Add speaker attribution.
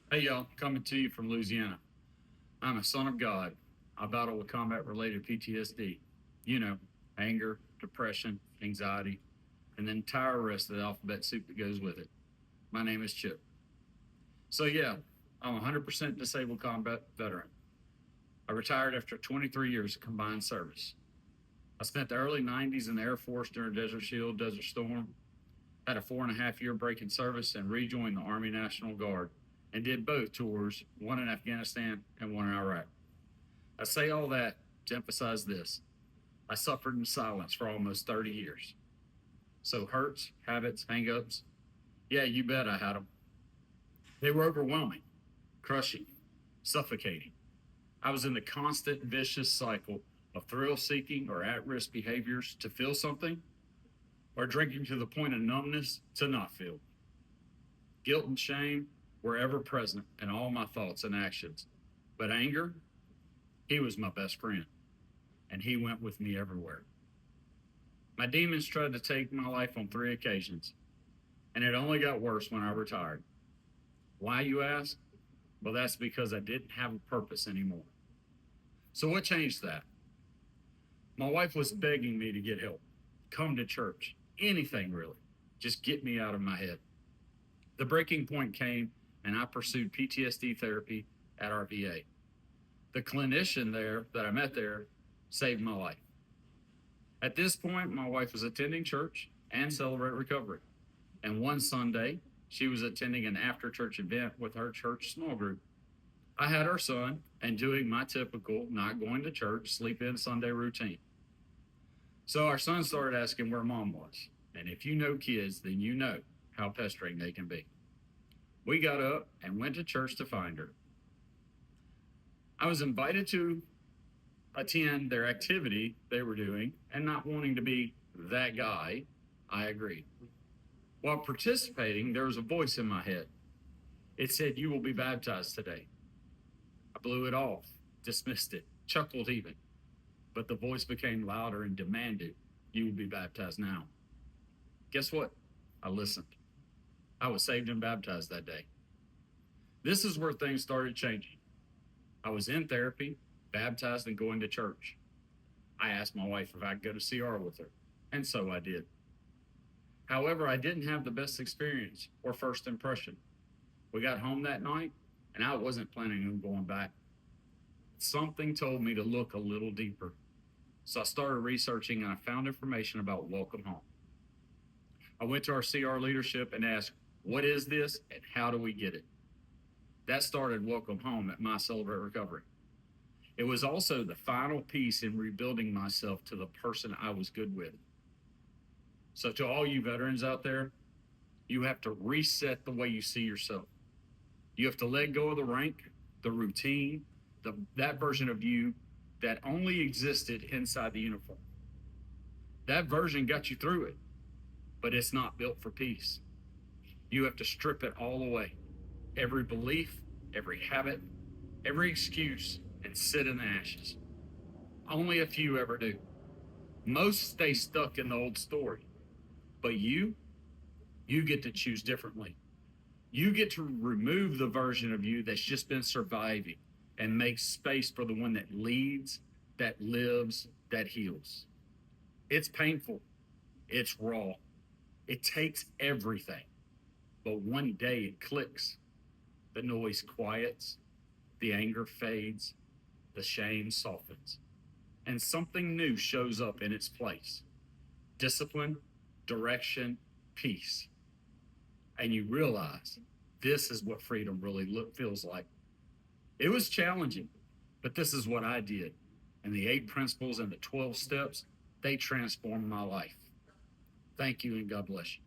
Speaker 1: Hey y'all, coming to you from Louisiana. I'm a son of God. I battle with combat related PTSD. You know, anger, depression, anxiety, and the entire rest of the alphabet soup that goes with it. My name is Chip. So, yeah, I'm a 100% disabled combat veteran. I retired after 23 years of combined service. I spent the early 90s in the Air Force during Desert Shield, Desert Storm, had a 4.5 year break in service, and rejoined the Army National Guard and did both tours, one in Afghanistan and one in Iraq. I say all that to emphasize this. I suffered in silence for almost 30 years. So hurts, habits, hangups, yeah, you bet I had them. They were overwhelming, crushing, suffocating. I was in the constant vicious cycle of thrill seeking or at risk behaviors to feel something, or drinking to the point of numbness to not feel. Guilt and shame were ever present in all my thoughts and actions. But anger, he was my best friend, and he went with me everywhere. My demons tried to take my life on 3 occasions, and it only got worse when I retired. Why, you ask? Well, that's because I didn't have a purpose anymore. So, what changed that? My wife was begging me to get help, come to church, anything really. Just get me out of my head. The breaking point came, and I pursued PTSD therapy at our VA. The clinician there that I met there saved my life. At this point, my wife was attending church and Celebrate Recovery. And one Sunday, she was attending an after church event with her church small group. I had her son and doing my typical not going to church, sleep in Sunday routine. So our son started asking where mom was. And if you know kids, then you know how pestering they can be. We got up and went to church to find her. I was invited to attend their activity they were doing, and not wanting to be that guy, I agreed. While participating, there was a voice in my head. It said, "You will be baptized today." I blew it off, dismissed it, chuckled even. But the voice became louder and demanded, "You will be baptized now." Guess what? I listened. I was saved and baptized that day. This is where things started changing. I was in therapy, baptized, and going to church. I asked my wife if I could go to CR with her, and so I did. However, I didn't have the best experience or first impression. We got home that night, and I wasn't planning on going back. Something told me to look a little deeper. So I started researching and I found information about Welcome Home. I went to our CR leadership and asked, "What is this and how do we get it?" That started Welcome Home at my Celebrate Recovery. It was also the final piece in rebuilding myself to the person I was good with. So, to all you veterans out there, you have to reset the way you see yourself. You have to let go of the rank, the routine, that version of you that only existed inside the uniform. That version got you through it, but it's not built for peace. You have to strip it all away. Every belief, every habit, every excuse, and sit in the ashes. Only a few ever do. Most stay stuck in the old story. But you get to choose differently. You get to remove the version of you that's just been surviving and make space for the one that leads, that lives, that heals. It's painful. It's raw. It takes everything. But one day it clicks. The noise quiets, the anger fades, the shame softens, and something new shows up in its place. Discipline, direction, peace. And you realize this is what freedom really feels like. It was challenging, but this is what I did. And the 8 principles and the 12 steps, they transformed my life. Thank you and God bless you.